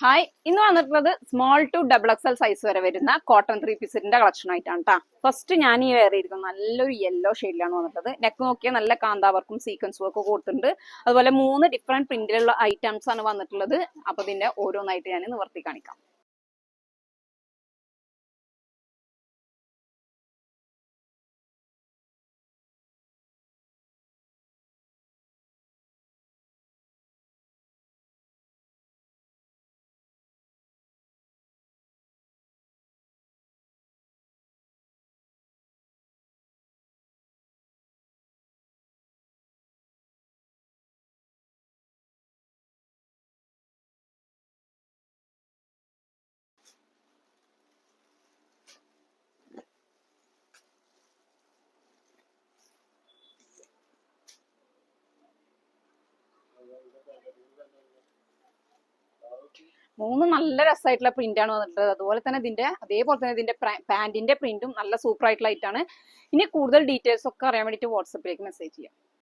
Hi, ഇന്ന് വന്നിട്ടുള്ളത് small to double XL size വരെ വരുന്ന കോട്ടൺ 3 പീസിന്റെ കളക്ഷൻ ആയിട്ടാണ് കേട്ടോ. ഫസ്റ്റ് ഞാൻ ഈ വെയർ ചെയ്തിരിക്കുന്നത് നല്ലൊരു യെല്ലോ ഷെയ്ഡിലാണ് വന്നിട്ടുള്ളത്. നെക്ക് നോക്കിയാൽ നല്ല കാന്താവർക്കും സീക്വൻസും ഒക്കെ കൊടുത്തിട്ടുണ്ട്. അതുപോലെ 3 ഡിഫറെന്റ് പ്രിന്റിലുള്ള ഐറ്റംസ് ആണ് വന്നിട്ടുള്ളത്. അപ്പൊ ഇതിന്റെ ഓരോന്നായിട്ട് ഞാൻ നിവർത്തി കാണിക്കാം. മൂന്ന് നല്ല രസമായിട്ടുള്ള പ്രിന്റ് ആണ് വന്നിട്ടുള്ളത്. അതുപോലെ തന്നെ അതേപോലെ തന്നെ ഇതിന്റെ പാന്റിന്റെ പ്രിന്റും നല്ല സൂപ്പർ ആയിട്ടുള്ള ആയിട്ടാണ്. ഇനി കൂടുതൽ ഡീറ്റെയിൽസ് ഒക്കെ അറിയാൻ വേണ്ടിയിട്ട് വാട്സപ്പിലേക്ക് മെസ്സേജ് ചെയ്യാം.